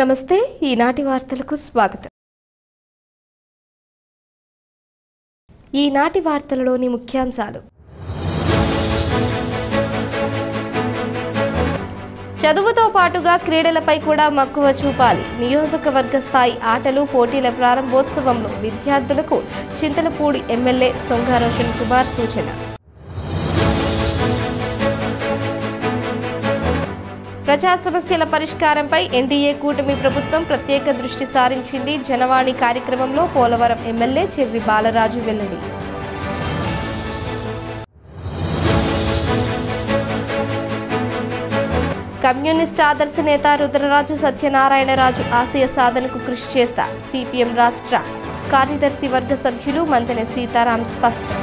నమస్తే ఈనాటి వార్తలకు స్వాగతం। ఈనాటి వార్తలలోని ముఖ్యాంశాలు చదువుతో పాటుగా క్రీడలపై కూడా మక్కువ చూపాలి। నియోజకవర్గ స్థాయి ఆటలు పోటీల ప్రారంభోత్సవంలో విద్యార్థులకు చింతలపూడి ఎమ్మెల్యే సొంగ రోషన్ కుమార్ సూచన। ప్రజా సమస్యల పరిష్కారంపై ఎన్డీఏ కూటమి ప్రభుత్వం ప్రత్యేక దృష్టి సారించింది। జనవాణి కార్యక్రమంలో పోలవరం ఎమ్మెల్యే చెర్రి బాలరాజు వెల్లడి। కమ్యూనిస్ట్ ఆదర్శ నేత రుద్రరాజు సత్యనారాయణరాజు ఆశయ సాధనకు కృషి చేస్తా సిపిఎం రాష్ట్ర కార్యదర్శి వర్గ సభ్యులు మంతెన సీతారాం స్పష్టం।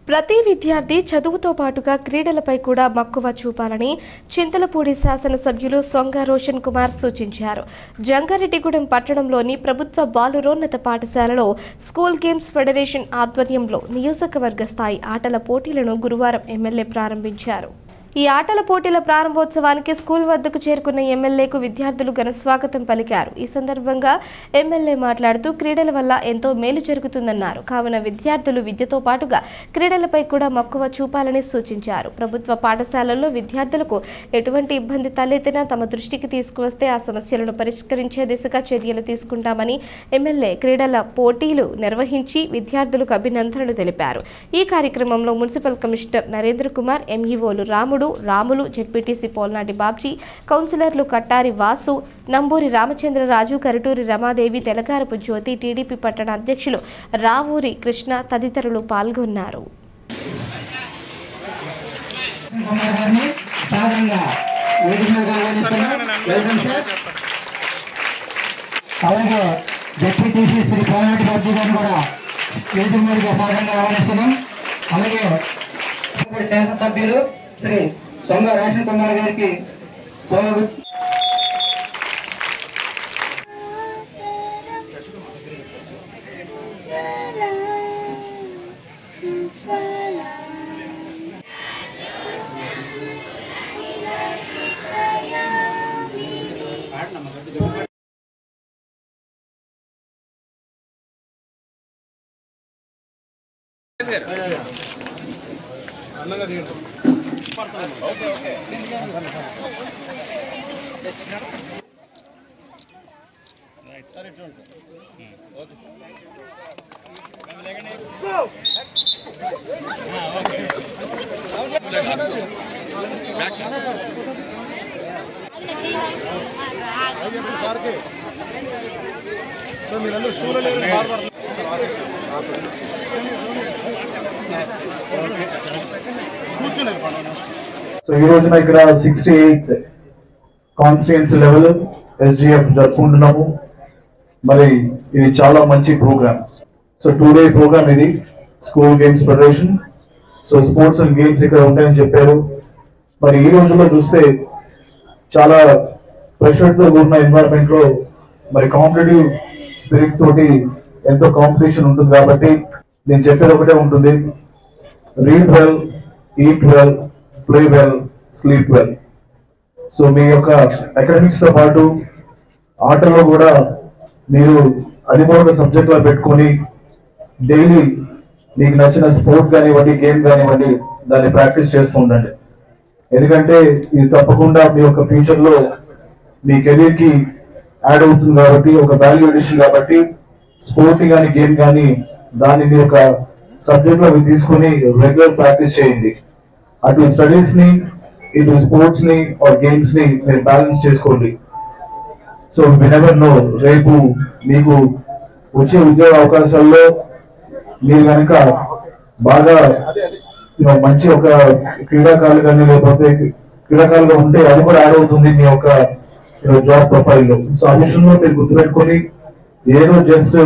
ప్రతి విద్యార్థి చదువుతో పాటుగా క్రీడలపై కూడా మక్కువ చూపాలని చింతలపూడి శాసనసభ్యులు సొంగ రోషన్ కుమార్ సూచించారు। జంగారెడ్డిగూడెం పట్టణంలోని ప్రభుత్వ బాలురోన్నత పాఠశాలలో స్కూల్ గేమ్స్ ఫెడరేషన్ ఆధ్వర్యంలో నియోజకవర్గ స్థాయి ఆటల పోటీలను గురువారం ఎమ్మెల్యే ప్రారంభించారు। ఈ ఆటల పోటీల ప్రారంభోత్సవానికి స్కూల్ వద్దకు చేరుకున్న ఎమ్మెల్యేకు విద్యార్థులు ఘన స్వాగతం పలికారు। ఈ సందర్భంగా ఎమ్మెల్యే మాట్లాడుతూ క్రీడల వల్ల ఎంతో మేలు జరుగుతుందన్నారు। కావున విద్యార్థులు విద్యతో పాటుగా క్రీడలపై కూడా మక్కువ చూపాలని సూచించారు। ప్రభుత్వ పాఠశాలల్లో విద్యార్థులకు ఎటువంటి ఇబ్బంది తలెత్తినా తమ దృష్టికి తీసుకువస్తే ఆ సమస్యలను పరిష్కరించే దిశగా చర్యలు తీసుకుంటామని ఎమ్మెల్యే క్రీడల పోటీలు నిర్వహించి విద్యార్థులకు అభినందనలు తెలిపారు। ఈ కార్యక్రమంలో మున్సిపల్ కమిషనర్ నరేంద్ర కుమార్, ఎంఈఓలు రాములు, జెడ్పీటీసీ పోల్నాటి బాబ్జీ, కౌన్సిలర్లు కట్టారి వాసు, నంబూరి రామచంద్రరాజు, కరటూరి రమాదేవి, తెలగారపు జ్యోతి, టీడీపీ పట్టణ అధ్యక్షులు రావూరి కృష్ణ తదితరులు పాల్గొన్నారు। సభ్యులు శ్రీ సొంగ రోషన్ కుమార్ గారికి సో ఈ రోజున ఇక్కడ 68th కాన్స్టిట్యుయెన్సీ లెవెల్ ఎస్జిఎఫ్ జరుపుకుంటున్నాము। మరి ఇది చాలా మంచి ప్రోగ్రామ్। సో 2 డే ప్రోగ్రామ్ ఇది school games federation. So sports and games ఇక్కడ ఉంటాయని చెప్పారు। మరి ఈ రోజుల్లో చూస్తే చాలా ప్రెషర్తో కూడిన ఎన్వైరన్మెంట్ లో మరి కాంపిటేటివ్ స్పిరిట్ తోటి ఎంతో కాంపిటీషన్ ఉంటుంది కాబట్టి నేను చెప్పేది ఒకటే ఉంటుంది, read well, eat well, play well, sleep well. So మీ యొక్క అకాడమిక్స్ తో పాటు ఆటలో కూడా మీరు అది కూడా ఒక సబ్జెక్ట్ లా పెట్టుకొని డైలీ మీకు నచ్చిన స్పోర్ట్ కానివ్వండి, గేమ్ కానివ్వండి, దాన్ని ప్రాక్టీస్ చేస్తూ ఉండండి। ఎందుకంటే ఇది తప్పకుండా మీ యొక్క ఫ్యూచర్ లో మీ కెరీర్ కి యాడ్ అవుతుంది కాబట్టి, ఒక వాల్యూ ఎడిషన్ కాబట్టి స్పోర్ట్ కానీ గేమ్ కానీ దాన్ని మీ యొక్క సబ్జెక్ట్ లో తీసుకొని రెగ్యులర్ ప్రాక్టీస్ చేయండి। అటు స్టడీస్ ని, ఇటు స్పోర్ట్స్ ని ఆర్ గేమ్స్ ని మీరు బ్యాలెన్స్ చేసుకోండి। సో వి నెవర్ నో, రేపు మీకు వచ్చే ఉద్యోగ అవకాశాల్లో మీరు కనుక బాగా మంచి ఒక క్రీడాకారులు కానీ లేకపోతే క్రీడాకారులుగా ఉంటే అది కూడా యాడ్ అవుతుంది మీ యొక్క జాబ్ ప్రొఫైల్లో। సో ఆ విషయంలో మీరు గుర్తుపెట్టుకొని ఏదో జస్ట్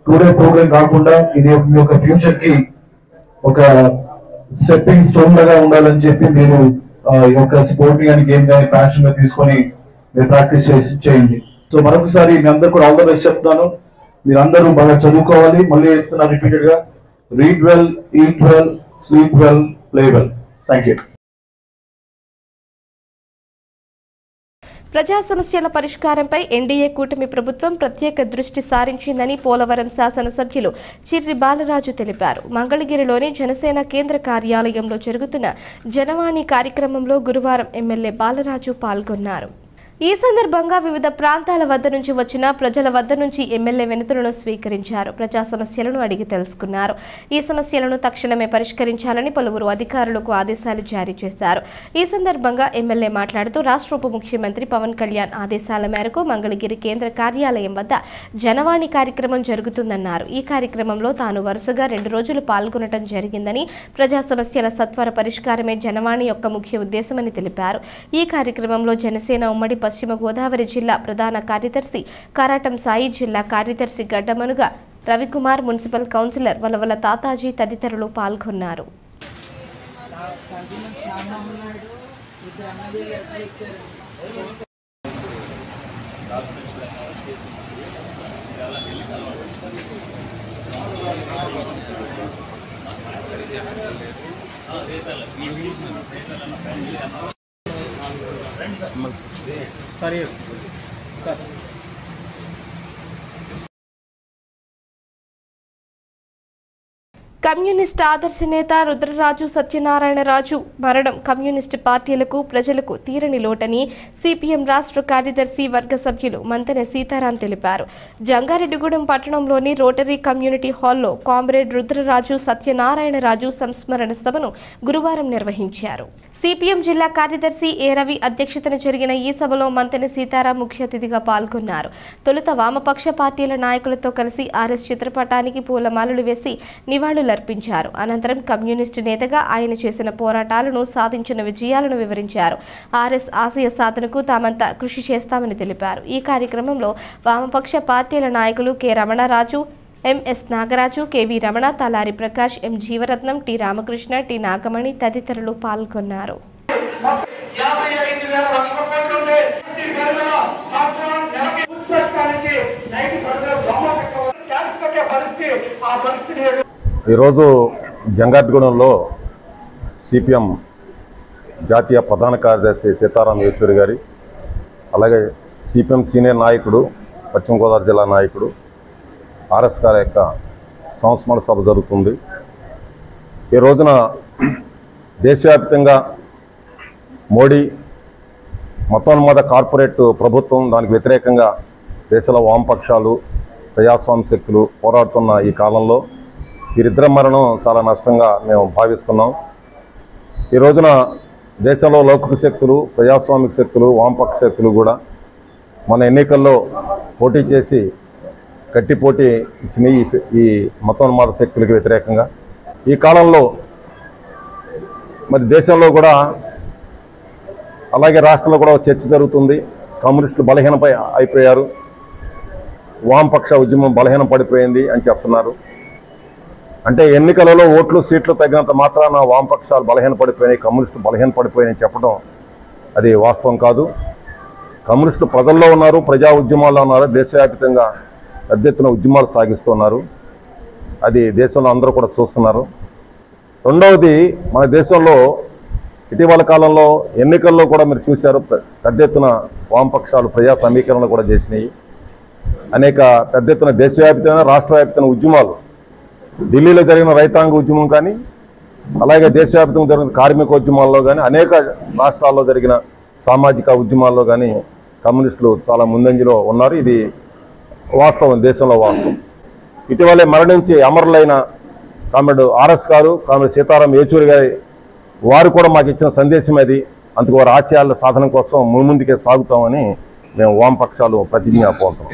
2 డే ప్రోగ్రామ్ కాకుండా ఇది మీ యొక్క ఫ్యూచర్ కి ఒక స్టెప్పింగ్ స్టోన్ లాగా ఉండాలని చెప్పి మీరు ఈ యొక్క స్పోర్ట్ కానీ గేమ్ కానీ ప్యాషన్ గా తీసుకొని మీరు ప్రాక్టీస్ చేయండి। సో మరొకసారి మీ అందరు కూడా ఆల్ ద బెస్ట్ చెప్తాను। మీరందరూ బాగా చదువుకోవాలి। మళ్ళీ చెప్తున్నా రిపీటెడ్ గా, read well, eat well, sleep well, play well. Thank you. ప్రజా సమస్యల పరిష్కారంపై ఎన్డీఏ కూటమి ప్రభుత్వం ప్రత్యేక దృష్టి సారించిందని పోలవరం శాసనసభ్యులు చిర్రి బాలరాజు తెలిపారు. మంగళగిరిలోని జనసేన కేంద్ర కార్యాలయంలో జరుగుతున్న జనవాణి కార్యక్రమంలో గురువారం ఎమ్మెల్యే బాలరాజు పాల్గొన్నారు. ఈ సందర్భంగా వివిధ ప్రాంతాల వద్ద నుంచి వచ్చిన ప్రజల వద్ద నుంచి ఎమ్మెల్యే వినతులను స్వీకరించారు. ప్రజా సమస్యలను అడిగి తెలుసుకున్నారు. ఈ సమస్యలను తక్షణమే పరిష్కరించాలని పలువురు అధికారులకు ఆదేశాలు జారీ చేశారు. ఈ సందర్భంగా ఎమ్మెల్యే మాట్లాడుతూ రాష్ట్ర ఉప ముఖ్యమంత్రి పవన్ కళ్యాణ్ ఆదేశాల మేరకు మంగళగిరి కేంద్ర కార్యాలయం వద్ద జనవాణి కార్యక్రమం జరుగుతుందన్నారు. ఈ కార్యక్రమంలో తాను వరుసగా 2 రోజులు పాల్గొనడం జరిగిందని, ప్రజా సమస్యల సత్వర పరిష్కారమే జనవాణి యొక్క ముఖ్య ఉద్దేశమని తెలిపారు. ఈ కార్యక్రమంలో జనసేన ఉమ్మడి పశ్చిమ గోదావరి జిల్లా ప్రధాన కార్యదర్శి కారాటం సాయి, జిల్లా కార్యదర్శి గడ్డమనుగ రవికుమార్, మున్సిపల్ కౌన్సిలర్ వలవల తాతాజీ తదితరులు పాల్గొన్నారు. కమ్యూనిస్ట్ ఆదర్శ నేత రుద్రరాజు సత్యనారాయణరాజు మరణం కమ్యూనిస్టు పార్టీలకు, ప్రజలకు తీరని లోటని సిపిఎం రాష్ట్ర కార్యదర్శి వర్గ సభ్యులు మంతెన సీతారాం తెలిపారు. జంగారెడ్డిగూడెం పట్టణంలోని రోటరీ కమ్యూనిటీ హాల్లో కామ్రేడ్ రుద్రరాజు సత్యనారాయణరాజు సంస్మరణ సభను గురువారం నిర్వహించారు. సిపిఎం జిల్లా కార్యదర్శి ఏ రవి అధ్యక్షతన జరిగిన ఈ సభలో మంతెన సీతారాం ముఖ్య అతిథిగా పాల్గొన్నారు. తొలుత వామపక్ష పార్టీల నాయకులతో కలిసి ఆర్ఎస్ చిత్రపటానికి పూలమాలలు వేసి నివాళులర్పించారు. అనంతరం కమ్యూనిస్టు నేతగా ఆయన చేసిన పోరాటాలను, సాధించిన విజయాలను వివరించారు. ఆర్ఎస్ ఆశయ సాధనకు తామంతా కృషి చేస్తామని తెలిపారు. ఈ కార్యక్రమంలో వామపక్ష పార్టీల నాయకులు K Ramanaraju, MS Nagaraju, KV Ramana, Talari Prakash, M Jeevaratnam, T Ramakrishna, T Nagamani తదితరులు పాల్గొన్నారు. ఈరోజు జంగారెడ్డిగూడెంలో సిపిఎం జాతీయ ప్రధాన కార్యదర్శి సీతారాం యేచూరి గారి, అలాగే సిపిఎం సీనియర్ నాయకుడు, పశ్చిమ గోదావరి జిల్లా నాయకుడు ఆర్ఎస్ గారి యొక్క సంస్మరణ సభ జరుగుతుంది. ఈ రోజున దేశవ్యాప్తంగా మోడీ మతోన్మాద కార్పొరేట్ ప్రభుత్వం, దానికి వ్యతిరేకంగా దేశంలో వామపక్షాలు, ప్రజాస్వామ్య శక్తులు పోరాడుతున్న ఈ కాలంలో వీరిద్దరి మరణం చాలా నష్టంగా మేము భావిస్తున్నాం. ఈ రోజున దేశంలో లౌకిక శక్తులు, ప్రజాస్వామిక శక్తులు, వామపక్ష శక్తులు కూడా మన ఎన్నికల్లో పోటీ చేసి గట్టి పోటీ ఇచ్చినాయి ఈ మతోన్మాద శక్తులకు వ్యతిరేకంగా. ఈ కాలంలో మరి దేశంలో కూడా అలాగే రాష్ట్రంలో కూడా చర్చ జరుగుతుంది. కమ్యూనిస్టులు బలహీనపై అయిపోయారు, వామపక్ష ఉద్యమం బలహీనం పడిపోయింది అని చెప్తున్నారు. అంటే ఎన్నికలలో ఓట్లు, సీట్లు తగ్గినంత మాత్రాన వామపక్షాలు బలహీన పడిపోయినాయి, కమ్యూనిస్టులు బలహీన పడిపోయినాయి చెప్పడం అది వాస్తవం కాదు. కమ్యూనిస్టులు ప్రజల్లో ఉన్నారు, ప్రజా ఉద్యమాల్లో ఉన్నారు, దేశవ్యాప్తంగా పెద్ద ఎత్తున ఉద్యమాలు సాగిస్తున్నారు. అది దేశంలో అందరూ కూడా చూస్తున్నారు. రెండవది, మన దేశంలో ఇటీవల కాలంలో ఎన్నికల్లో కూడా మీరు చూశారు, పెద్ద ఎత్తున వామపక్షాలు ప్రజా సమీకరణలు కూడా చేసినాయి. అనేక పెద్ద ఎత్తున దేశవ్యాప్తంగా, రాష్ట్ర వ్యాప్తంగా ఉద్యమాలు, ఢిల్లీలో జరిగిన రైతాంగ ఉద్యమం కానీ, అలాగే దేశవ్యాప్తంగా జరిగిన కార్మిక ఉద్యమాల్లో కానీ, అనేక రాష్ట్రాల్లో జరిగిన సామాజిక ఉద్యమాల్లో కానీ కమ్యూనిస్టులు చాలా ముందంజలో ఉన్నారు. ఇది వాస్తవం, దేశంలో వాస్తవం. ఇటీవలే మరణించి అమరులైన కామ్రేడ్ ఆర్ఎస్ గారు, కామ్రేడ్ సీతారాం యేచూరి గారి వారు కూడా మాకు ఇచ్చిన సందేశం అది. అందుకు వారి ఆశయాల సాధన కోసం ముందుకే సాగుతామని మేము వామపక్షాలు ప్రతిజ్ఞ పోతాం.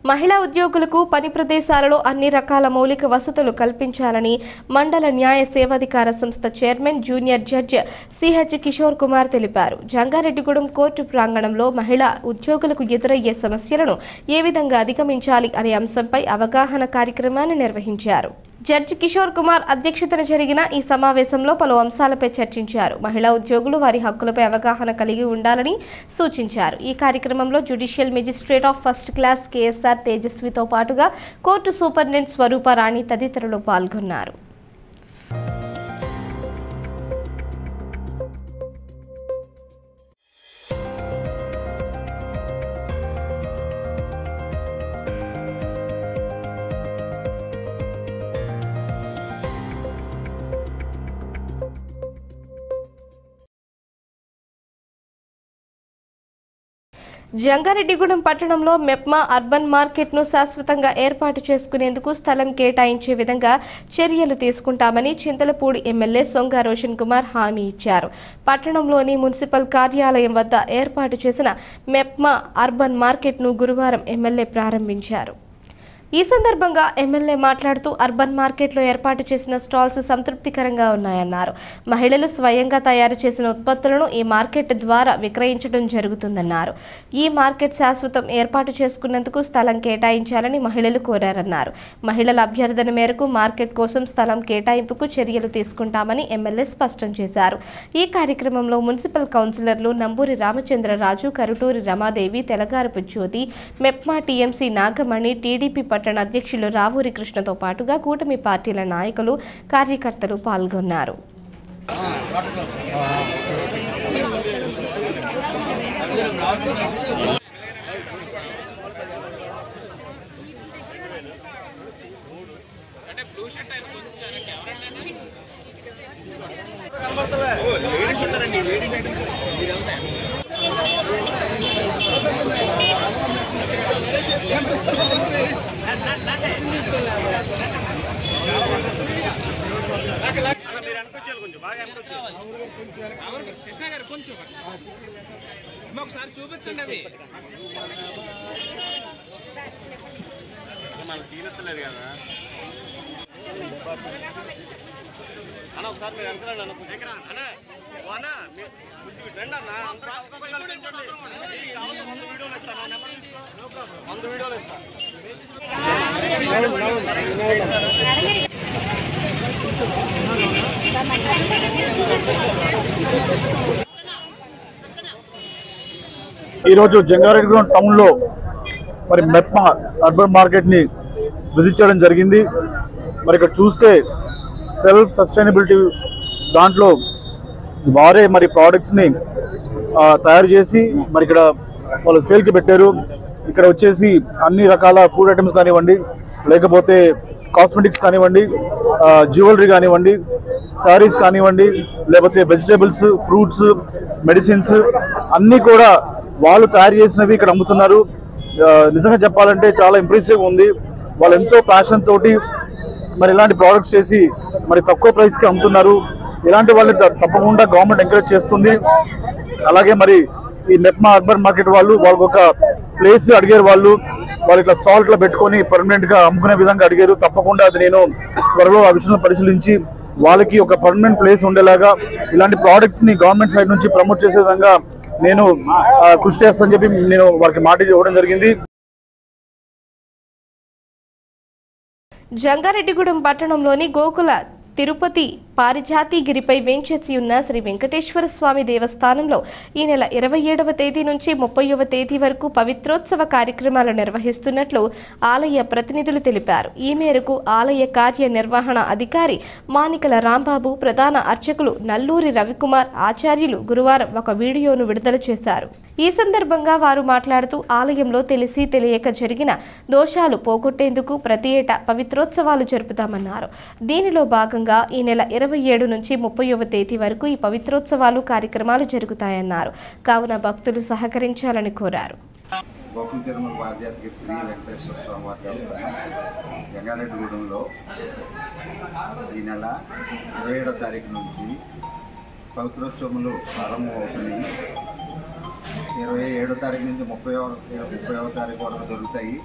మహిళా ఉద్యోగులకు పని ప్రదేశాలలో అన్ని రకాల మౌలిక వసతులు కల్పించాలని మండల న్యాయ సేవాధికార సంస్థ chairman junior judge CH Kishore Kumar తెలిపారు. జంగారెడ్డిగూడెం కోర్టు ప్రాంగణంలో మహిళా ఉద్యోగులకు ఎదురయ్యే సమస్యలను ఏ విధంగా అధిగమించాలి అనే అంశంపై అవగాహన కార్యక్రమాన్ని నిర్వహించారు. జడ్జి కిషోర్ కుమార్ అధ్యక్షతన జరిగిన ఈ సమావేశంలో పలు అంశాలపై చర్చించారు. మహిళా ఉద్యోగులు వారి హక్కులపై అవగాహన కలిగి ఉండాలని సూచించారు. ఈ కార్యక్రమంలో judicial magistrate of first class KSR తేజస్వితో పాటుగా కోర్టు సూపరింటెండెంట్ స్వరూపరాణి తదితరులు పాల్గొన్నారు. జంగారెడ్డిగూడెం పట్టణంలో మెప్మా అర్బన్ మార్కెట్ను శాశ్వతంగా ఏర్పాటు చేసుకునేందుకు స్థలం కేటాయించే విధంగా చర్యలు తీసుకుంటామని చింతలపూడి ఎమ్మెల్యే సొంగ రోషన్ కుమార్ హామీ ఇచ్చారు. పట్టణంలోని మున్సిపల్ కార్యాలయం వద్ద ఏర్పాటు చేసిన మెప్మా అర్బన్ మార్కెట్ను గురువారం ఎమ్మెల్యే ప్రారంభించారు. ఈ సందర్భంగా ఎమ్మెల్యే మాట్లాడుతూ అర్బన్ మార్కెట్లో ఏర్పాటు చేసిన స్టాల్స్ సంతృప్తికరంగా ఉన్నాయన్నారు. మహిళలు స్వయంగా తయారు చేసిన ఉత్పత్తులను ఈ మార్కెట్ ద్వారా విక్రయించడం జరుగుతుందన్నారు. ఈ మార్కెట్ శాశ్వతం ఏర్పాటు చేసుకున్నందుకు స్థలం కేటాయించాలని మహిళలు కోరారన్నారు. మహిళల అభ్యర్థన మేరకు మార్కెట్ కోసం స్థలం కేటాయింపుకు చర్యలు తీసుకుంటామని ఎమ్మెల్యే స్పష్టం చేశారు. ఈ కార్యక్రమంలో మున్సిపల్ కౌన్సిలర్లు నంబూరి రామచంద్రరాజు, కరుటూరి రమాదేవి, తెలగారపు జ్యోతి, మెప్మా టీఎంసీ నాగమణి, టీడీపీ పట్టణ అధ్యక్షులు రావూరి కృష్ణతో పాటుగా కూటమి పార్టీల నాయకులు, కార్యకర్తలు పాల్గొన్నారు. ఒకసారి చూపించండి. అవి మనకు తీరలేదు కదా అన్న. ఒకసారి మీరు అనుకున్నాను అన్న రండి అన్న. 100 వీడియోలు ఇస్తాను. ఈరోజు జంగారెడ్డిగూడెం టౌన్లో మరి మెప్మా అర్బన్ మార్కెట్ని విజిట్ చేయడం జరిగింది. మరి ఇక్కడ చూస్తే సెల్ఫ్ సస్టైనబిలిటీ దాంట్లో వారే మరి ప్రోడక్ట్స్ని తయారు చేసి మరి ఇక్కడ వాళ్ళు సేల్కి పెట్టారు. ఇక్కడ వచ్చేసి అన్ని రకాల ఫుడ్ ఐటమ్స్ కానివ్వండి, లేకపోతే కాస్మెటిక్స్ కానివ్వండి, జ్యువెలరీ కానివ్వండి, శారీస్ కానివ్వండి, లేకపోతే వెజిటేబుల్స్, ఫ్రూట్స్, మెడిసిన్స్ అన్నీ కూడా వాళ్ళు తయారు చేసినవి ఇక్కడ అమ్ముతున్నారు. నిజంగా చెప్పాలంటే చాలా ఇంప్రెసివ్ ఉంది. వాళ్ళు ఎంతో ప్యాషన్ తోటి మరి ఇలాంటి ప్రోడక్ట్స్ చేసి మరి తక్కువ ప్రైస్కి అమ్ముతున్నారు. ఇలాంటి వాళ్ళని తప్పకుండా గవర్నమెంట్ ఎంకరేజ్ చేస్తుంది. అలాగే మరి ఈ మెప్మా అర్బన్ మార్కెట్ వాళ్ళకి ఒక ప్లేస్ అడిగారు. వాళ్ళు ఇట్లా స్టాల్ ఇట్లా పెట్టుకొని పర్మనెంట్గా అమ్ముకునే విధంగా అడిగారు. తప్పకుండా అది నేను త్వరలో ఆ విషయంలో పరిశీలించి వాళ్ళకి ఒక పర్మనెంట్ ప్లేస్ ఉండేలాగా ఇలాంటి ప్రోడక్ట్స్ని గవర్నమెంట్ సైడ్ నుంచి ప్రమోట్ చేసే విధంగా నేను కృషి చేస్తానని చెప్పి నేను వారికి మాట ఇవ్వడం జరిగింది. జంగారెడ్డిగూడెం పట్టణంలోని గోకుల తిరుపతి పారిజాతిగిరిపై వేంచేసి ఉన్న శ్రీ వెంకటేశ్వర స్వామి దేవస్థానంలో ఈ నెల 27వ తేదీ నుంచి 30వ తేదీ వరకు పవిత్రోత్సవ కార్యక్రమాలు నిర్వహిస్తున్నట్లు ఆలయ ప్రతినిధులు తెలిపారు. ఈ మేరకు ఆలయ కార్యనిర్వహణ అధికారి మానికల రాంబాబు, ప్రధాన అర్చకులు నల్లూరి రవికుమార్ ఆచార్యులు గురువారం ఒక వీడియోను విడుదల చేశారు. ఈ సందర్భంగా వారు మాట్లాడుతూ ఆలయంలో తెలిసి తెలియక జరిగిన దోషాలు పోగొట్టేందుకు ప్రతి ఏటా పవిత్రోత్సవాలు జరుపుతామన్నారు. దీనిలో భాగంగా ఈ నెల 27 నుంచి 30వ తేదీ వరకు ఈ పవిత్రోత్సవాలు కార్యక్రమాలు జరుగుతాయన్నారు. కావున భక్తులు సహకరించాలని కోరారు. గోకుల తిరుమల పారిజాతిగిరి శ్రీ వెంకటేశ్వర స్వామి వారి దేవస్థానం జంగారెడ్డిగూడెంలో ఈ నెల 27వ తారీఖు నుంచి పవిత్రోత్సవములు ప్రారంభమవుతున్నాయి. 27వ తారీఖు నుంచి 30వ తారీఖు వరకు జరుగుతాయి.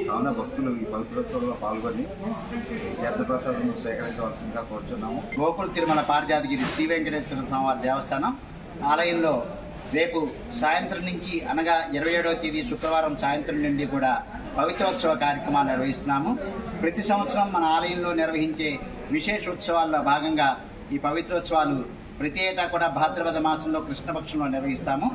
కావున భక్తులు ఈ పవిత్రోత్సవంలో పాల్గొని తీర్థప్రసాదం స్వీకరించవలసిందిగా కోరుచున్నాము. గోకుల తిరుమల పారిజాతిగిరి శ్రీ వెంకటేశ్వర స్వామి వారి దేవస్థానం ఆలయంలో రేపు సాయంత్రం నుంచి అనగా 27వ తేదీ శుక్రవారం సాయంత్రం నుండి కూడా పవిత్రోత్సవ కార్యక్రమాలు నిర్వహిస్తున్నాము. ప్రతి సంవత్సరం మన ఆలయంలో నిర్వహించే విశేష ఉత్సవాల్లో భాగంగా ఈ పవిత్రోత్సవాలు ప్రతి ఏటా కూడా భాద్రపద మాసంలో కృష్ణపక్షంలో నిర్వహిస్తాము.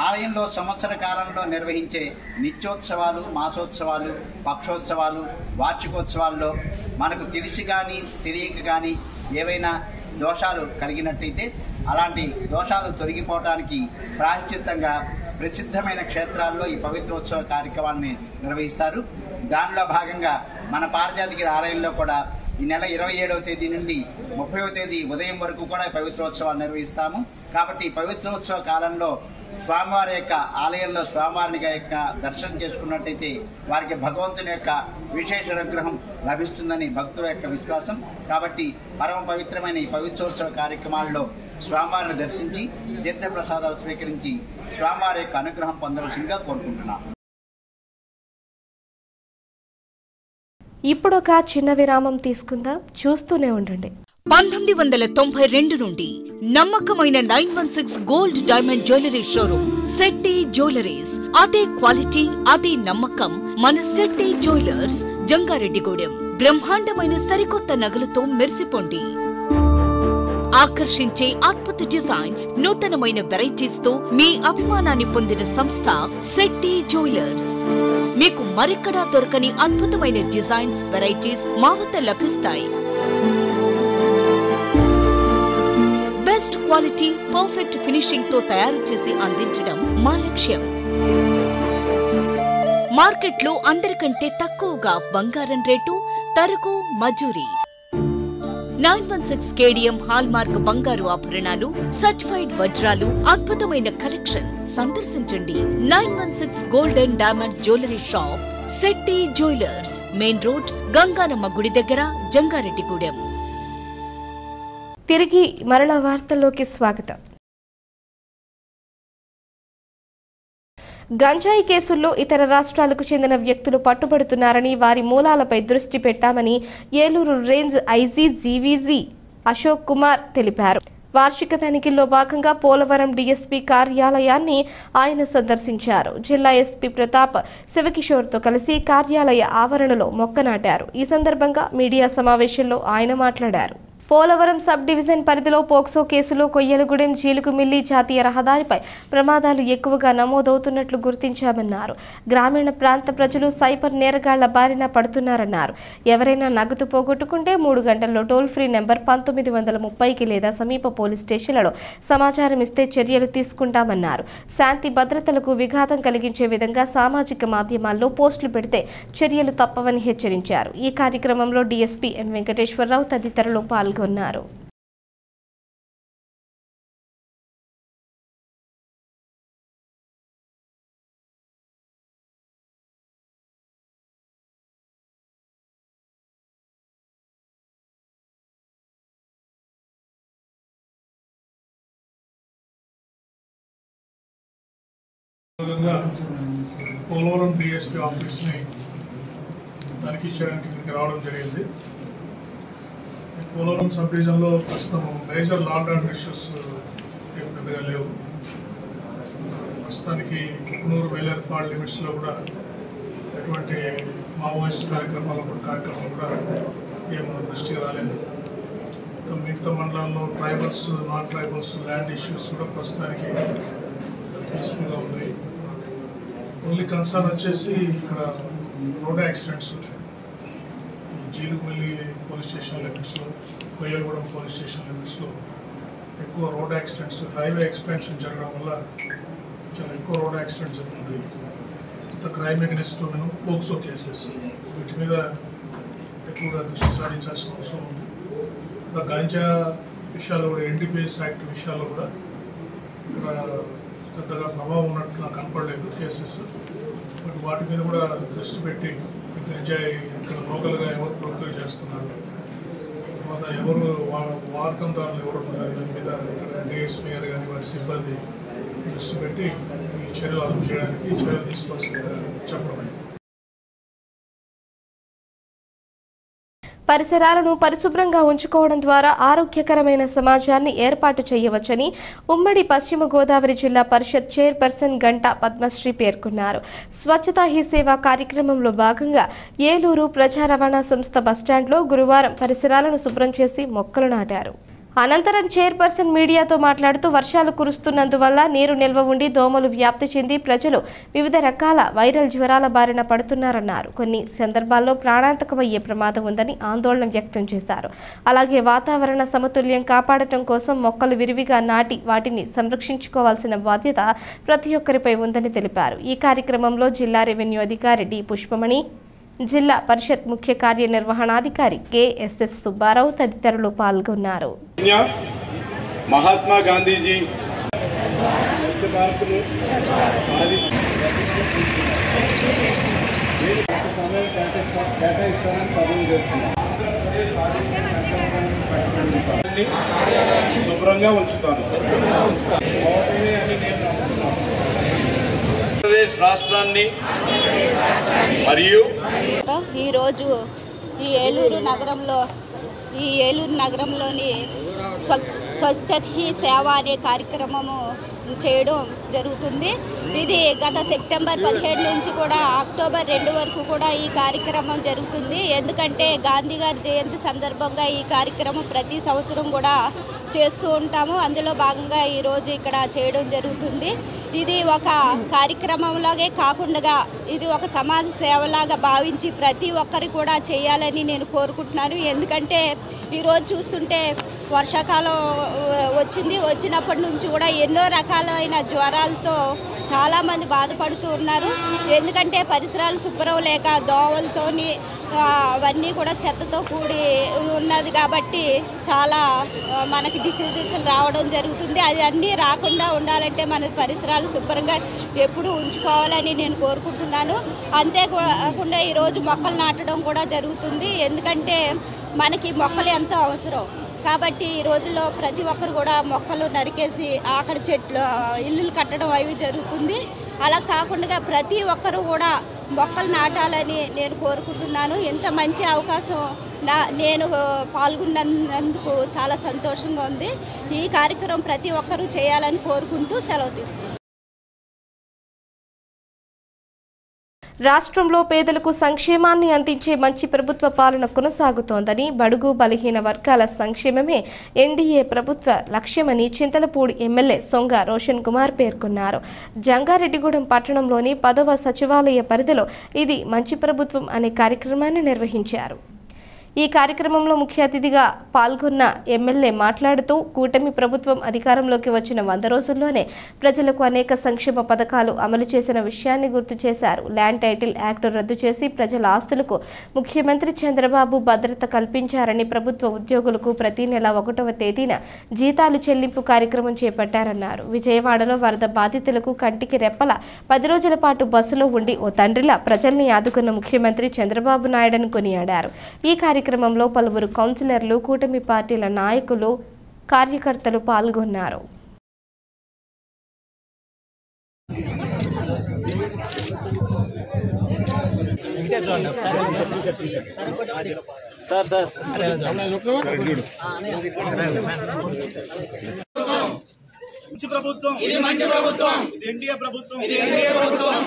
ఆలయంలో సంవత్సర కాలంలో నిర్వహించే నిత్యోత్సవాలు, మాసోత్సవాలు, పక్షోత్సవాలు, వార్షికోత్సవాల్లో మనకు తెలిసి కానీ తెలియక కానీ ఏవైనా దోషాలు కలిగినట్టయితే అలాంటి దోషాలు తొలగిపోవడానికి ప్రాయశ్చిత్తంగా ప్రసిద్ధమైన క్షేత్రాల్లో ఈ పవిత్రోత్సవ కార్యక్రమాన్ని నిర్వహిస్తారు. దానిలో భాగంగా మన పారిజాతిగిరి ఆలయంలో కూడా ఈ నెల 27వ తేదీ నుండి 30వ తేదీ ఉదయం వరకు కూడా పవిత్రోత్సవాలు నిర్వహిస్తాము. కాబట్టి పవిత్రోత్సవ కాలంలో స్వామివారి యొక్క ఆలయంలో స్వామివారిని యొక్క దర్శనం చేసుకున్నట్టయితే వారికి భగవంతుని యొక్క విశేష అనుగ్రహం లభిస్తుందని భక్తుల యొక్క విశ్వాసం. కాబట్టి పరమ పవిత్రమైన ఈ పవిత్రోత్సవ కార్యక్రమాల్లో స్వామివారిని దర్శించి తీర్థప్రసాదాలు స్వీకరించి స్వామివారి యొక్క అనుగ్రహం పొందవలసిందిగా కోరుకుంటున్నాం. ఇప్పుడొక చిన్న విరామం తీసుకుందాం, చూస్తూనే ఉండండి. 1992 నుండి నమ్మకమైన 916 gold diamond jewellery showroom Shetty jewelleries. అదే క్వాలిటీ, అదే నమ్మకం మన శెట్టి జ్యువెలర్స్, జంగారెడ్డిగూడెం. బ్రహ్మాండమైన సరికొత్త నగలతో మెరిసిపోండి. ఆకర్షించే అద్భుత డిజైన్స్, నూతనమైన వెరైటీస్ తో మీ అభిమానాన్ని పొందిన సంస్థ శెట్టి జ్యువెలర్స్. మీకు మరెక్కడా దొరకని అద్భుతమైన డిజైన్స్, వెరైటీస్ మా వద్ద లభిస్తాయి. బెస్ట్ క్వాలిటీ, పర్ఫెక్ట్ ఫినిషింగ్ తో తయారు చేసి అందించడం మా లక్ష్యం. మార్కెట్లో అందరికంటే తక్కువగా బంగారం రేటు, తరుగు, మజూరీ. 916 కేడిఎం హాల్ మార్క్ బంగారు ఆభరణాలు, సర్టిఫైడ్ వజ్రాలు, అద్భుతమైన కలెక్షన్. సందర్శించండి 916 gold and diamonds jewellery shop, Shetty jewellers, main road, Ganganamma గుడి దగ్గర, జంగారెడ్డిగూడెం. తిరిగి మరల వార్తల్లోకి స్వాగతం. గంజాయి కేసుల్లో ఇతర రాష్ట్రాలకు చెందిన వ్యక్తులు పట్టుబడుతున్నారని, వారి మూలాలపై దృష్టి పెట్టామని Eluru range IG GVG Ashok Kumar తెలిపారు. వార్షిక తనిఖీల్లో భాగంగా పోలవరం డీఎస్పీ కార్యాలయాన్ని ఆయన సందర్శించారు. జిల్లా ఎస్పీ ప్రతాప్ శివకిషోర్తో కలిసి కార్యాలయ ఆవరణలో మొక్క నాటారు. ఈ సందర్భంగా మీడియా సమావేశంలో ఆయన మాట్లాడారు. పోలవరం సబ్ డివిజన్ పరిధిలో పోక్సో కేసులో కొయ్యలగూడెం జీలుగుమిల్లి జాతీయ రహదారిపై ప్రమాదాలు ఎక్కువగా నమోదవుతున్నట్లు గుర్తించామన్నారు. గ్రామీణ ప్రాంత ప్రజలు సైబర్ నేరగాళ్ల బారిన పడుతున్నారన్నారు. ఎవరైనా నగదు పోగొట్టుకుంటే 3 గంటల్లో టోల్ ఫ్రీ నెంబర్ 1930కి లేదా సమీప పోలీస్ స్టేషన్లలో సమాచారం ఇస్తే చర్యలు తీసుకుంటామన్నారు. శాంతి భద్రతలకు విఘాతం కలిగించే విధంగా సామాజిక మాధ్యమాల్లో పోస్టులు పెడితే చర్యలు తప్పవని హెచ్చరించారు. ఈ కార్యక్రమంలో డీఎస్పీ ఎం వెంకటేశ్వరరావు తదితరులు పాల్గొన్నారు. పోలవరం డిఎస్పీ ఆఫీస్ని తనిఖీ చేయడానికి ఇక్కడికి రావడం జరిగింది. పోలవరం సబ్ డివిజన్లో ప్రస్తుతం major law and order issues ఏం పెద్దగా లేవు. ప్రస్తుతానికి కుకునూరు వేలేరుపాడు లిమిట్స్లో కూడా ఎటువంటి మావోయిస్ట్ కార్యక్రమాలు కూడా ఏమన్నా దృష్టికి రాలేదు. మిగతా మండలాల్లో tribals, non tribals land issues కూడా ప్రస్తుతానికి పీస్ఫుల్గా ఉన్నాయి. ఓన్లీ కన్సర్న్ వచ్చేసి ఇక్కడ road accidents Jeelugumilli police station లిమిట్స్లో, కొయ్యలగూడెం పోలీస్ స్టేషన్ లిమిట్స్లో ఎక్కువ రోడ్ యాక్సిడెంట్స్, హైవే ఎక్స్పాన్షన్ జరగడం వల్ల చాలా ఎక్కువ రోడ్ యాక్సిడెంట్స్ జరుగుతున్నాయి. ఇంత క్రైమ్ అగెనిస్ట్ పోక్సో కేసెస్, వీటి మీద ఎక్కువగా దృష్టి సారించాల్సిన అవసరం ఉంది. ఇంకా గాంజా విషయాల్లో కూడా, ఎన్డీపీఎస్ యాక్ట్ విషయాల్లో కూడా ఇక్కడ పెద్దగా ప్రభావం ఉన్నట్టు నాకు కనపడలేదు కేసెస్. బట్ వాటి మీద కూడా దృష్టి పెట్టి గంజాయి ఇక్కడ లోకల్గా ఎవరు ప్రొక్యూర్ చేస్తున్నారు, తర్వాత ఎవరు వాడకందారులు ఎవరు ఉన్నారు, దాని మీద ఇక్కడ డిఎస్పీ గారు కానీ వారి సిబ్బంది దృష్టి పెట్టి ఈ చర్యలు అదుపు చేయడానికి చర్యలు తీసుకోవాల్సిందిగా చెప్పడం. పరిసరాలను పరిశుభ్రంగా ఉంచుకోవడం ద్వారా ఆరోగ్యకరమైన సమాజాన్ని ఏర్పాటు చేయవచ్చని ఉమ్మడి పశ్చిమ గోదావరి జిల్లా పరిషత్ చైర్పర్సన్ గంటా పద్మశ్రీ పేర్కొన్నారు. స్వచ్ఛతా హీ సేవ కార్యక్రమంలో భాగంగా ఏలూరు ప్రజా రవాణా సంస్థ బస్టాండ్లో గురువారం పరిసరాలను శుభ్రం చేసి మొక్కలు నాటారు. అనంతరం చైర్పర్సన్ మీడియాతో మాట్లాడుతూ వర్షాలు కురుస్తున్నందువల్ల నీరు నిల్వ ఉండి దోమలు వ్యాప్తి చెంది ప్రజలు వివిధ రకాల వైరల్ జ్వరాల బారిన పడుతున్నారన్నారు. కొన్ని సందర్భాల్లో ప్రాణాంతకమయ్యే ప్రమాదం ఉందని ఆందోళన వ్యక్తం చేశారు. అలాగే వాతావరణ సమతుల్యం కాపాడటం కోసం మొక్కలు విరివిగా నాటి వాటిని సంరక్షించుకోవాల్సిన బాధ్యత ప్రతి ఒక్కరిపై ఉందని తెలిపారు. ఈ కార్యక్రమంలో జిల్లా రెవెన్యూ అధికారి డి పుష్పమణి, జిల్లా పరిషత్ ముఖ్య కార్యనిర్వహణాధికారి కెఎస్ఎస్ సుబ్బారావు తదితరులు పాల్గొన్నారు. మహాత్మా గాంధీజీ పార్కులు సమయం కేటాయిస్తానని పదవి చేస్తున్నాను. శుభ్రంగా ఉంచుతాను. ఆంధ్రప్రదేశ్ రాష్ట్రాన్ని మరియు ఈరోజు ఈ ఏలూరు నగరంలోని స్వచ్ఛత హీ సేవ అనే కార్యక్రమము చేయడం జరుగుతుంది. ఇది గత సెప్టెంబర్ 17 నుంచి కూడా అక్టోబర్ 2 వరకు కూడా ఈ కార్యక్రమం జరుగుతుంది. ఎందుకంటే గాంధీ గారి జయంతి సందర్భంగా ఈ కార్యక్రమం ప్రతి సంవత్సరం కూడా చేస్తూ ఉంటాము. అందులో భాగంగా ఈరోజు ఇక్కడ చేయడం జరుగుతుంది. ఇది ఒక కార్యక్రమంలాగే కాకుండా ఇది ఒక సమాజ సేవలాగా భావించి ప్రతి ఒక్కరు కూడా చేయాలని నేను కోరుకుంటున్నాను. ఎందుకంటే ఈరోజు చూస్తుంటే వర్షాకాలం వచ్చినప్పటి నుంచి కూడా ఎన్నో రకాలైన జ్వరాలతో చాలామంది బాధపడుతూ ఉన్నారు. ఎందుకంటే పరిసరాలు శుభ్రం లేక దోవలతోని అవన్నీ కూడా చెత్తతో కూడి ఉన్నది కాబట్టి చాలా మనకి డిసీజెస్ రావడం జరుగుతుంది. అది అన్నీ రాకుండా ఉండాలంటే మన పరిసరాలు శుభ్రంగా ఎప్పుడూ ఉంచుకోవాలని నేను కోరుకుంటున్నాను. అంతేకాకుండా ఈరోజు మొక్కలు నాటడం కూడా జరుగుతుంది. ఎందుకంటే మనకి మొక్కలు ఎంతో అవసరం కాబట్టి ఈ రోజుల్లో ప్రతి ఒక్కరు కూడా మొక్కలు నరికేసి అక్కడ ఇల్లులు కట్టడం అవి జరుగుతుంది. అలా కాకుండా ప్రతి ఒక్కరు కూడా మొక్కలు నాటాలని నేను కోరుకుంటున్నాను. ఇంత మంచి అవకాశం నేను పాల్గొన్నందుకు చాలా సంతోషంగా ఉంది. ఈ కార్యక్రమం ప్రతి ఒక్కరూ చేయాలని కోరుకుంటూ సెలవు తీసుకుంటాను. రాష్ట్రంలో పేదలకు సంక్షేమాన్ని అందించే మంచి ప్రభుత్వ పాలన కొనసాగుతోందని, బడుగు బలహీన వర్గాల సంక్షేమమే ఎన్డీఏ ప్రభుత్వ లక్ష్యమని చింతలపూడి ఎమ్మెల్యే సొంగ రోషన్ కుమార్ పేర్కొన్నారు. జంగారెడ్డిగూడెం పట్టణంలోని 10వ సచివాలయ పరిధిలో ఇది మంచి ప్రభుత్వం అనే కార్యక్రమాన్ని నిర్వహించారు. ఈ కార్యక్రమంలో ముఖ్య అతిథిగా పాల్గొన్న ఎమ్మెల్యే మాట్లాడుతూ కూటమి ప్రభుత్వం అధికారంలోకి వచ్చిన 100 రోజుల్లోనే ప్రజలకు అనేక సంక్షేమ పథకాలు అమలు చేసిన విషయాన్ని గుర్తు చేశారు. ల్యాండ్ టైటిల్ యాక్ట్ రద్దు చేసి ప్రజల ఆస్తులకు ముఖ్యమంత్రి చంద్రబాబు భద్రత కల్పించారని, ప్రభుత్వ ఉద్యోగులకు ప్రతి నెల 1వ తేదీన జీతాలు చెల్లింపు కార్యక్రమం చేపట్టారన్నారు. విజయవాడలో వరద బాధితులకు కంటికి రెప్పల 10 రోజుల పాటు బస్సులో ఉండి ఓ తండ్రిలా ప్రజల్ని ఆదుకున్న ముఖ్యమంత్రి చంద్రబాబు నాయుడును కొనియాడారు. ఈ కార్యక్రమంలో పలువురు కౌన్సిలర్లు, కూటమి పార్టీల నాయకులు, కార్యకర్తలు పాల్గొన్నారు. మంచి ప్రభుత్వం, ఇది మంచి ప్రభుత్వం, ఇది ఎన్డీఏ ప్రభుత్వం, ఇది ఎన్డీఏ ప్రభుత్వం.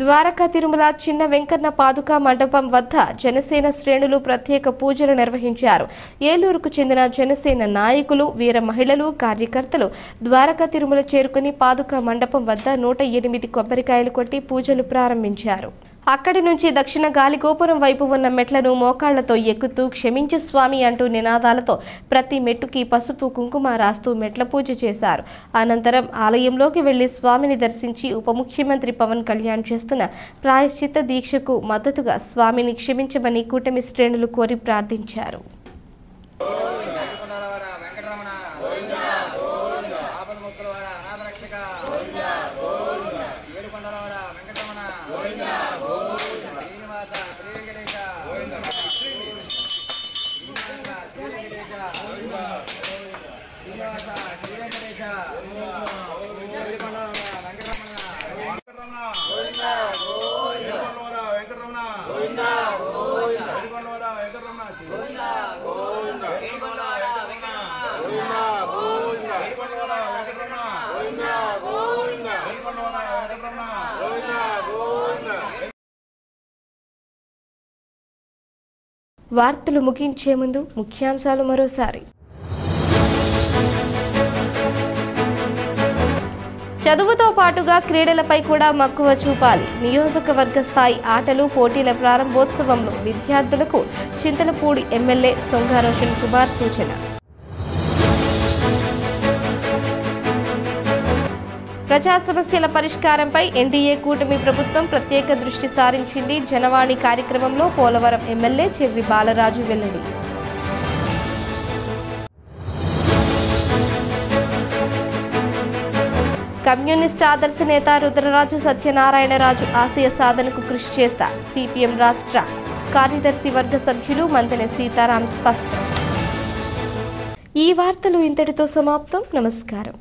ద్వారకా తిరుమల చిన్న వెంకన్న పాదుకా మండపం వద్ద జనసేన శ్రేణులు ప్రత్యేక పూజలు నిర్వహించారు. ఏలూరుకు చెందిన జనసేన నాయకులు, వీర మహిళలు, కార్యకర్తలు ద్వారకా తిరుమల చేరుకుని పాదుకా మండపం వద్ద 108 కొబ్బరికాయలు కొట్టి పూజలు ప్రారంభించారు. అక్కడి నుంచి దక్షిణ గాలిగోపురం వైపు ఉన్న మెట్లను మోకాళ్లతో ఎక్కుతూ క్షమించు స్వామి అంటూ నినాదాలతో ప్రతి మెట్టుకి పసుపు కుంకుమ రాస్తూ మెట్ల పూజ చేశారు. అనంతరం ఆలయంలోకి వెళ్లి స్వామిని దర్శించి ఉప ముఖ్యమంత్రి పవన్ కళ్యాణ్ చేస్తున్న ప్రాయశ్చిత్త దీక్షకు మద్దతుగా స్వామిని క్షమించమని కూటమి శ్రేణులు కోరి ప్రార్థించారు. వార్తలు ముగించే ముందు ముఖ్యాంశాలు మరోసారి. చదువుతో పాటుగా క్రీడలపై కూడా మక్కువ చూపాలి. నియోజకవర్గ స్థాయి ఆటలు పోటీల ప్రారంభోత్సవంలో విద్యార్థులకు చింతలపూడి ఎమ్మెల్యే సొంగ రోషన్ కుమార్ సూచన. ప్రజా సమస్యల పరిష్కారంపై ఎన్డీఏ కూటమి ప్రభుత్వం ప్రత్యేక దృష్టి సారించింది. జనవాణి కార్యక్రమంలో పోలవరం ఎమ్మెల్యే చెర్రి బాలరాజు వెల్లడి. కమ్యూనిస్ట్ ఆదర్శ నేత రుద్రరాజు సత్యనారాయణరాజు ఆశయ సాధనకు కృషి చేస్తా సిపిఎం రాష్ట్ర కార్యదర్శి వర్గ సభ్యులు మంతెన సీతారాం స్పష్టం. ఈ వార్తలు ఇంతటితో సమాప్తం. నమస్కారం.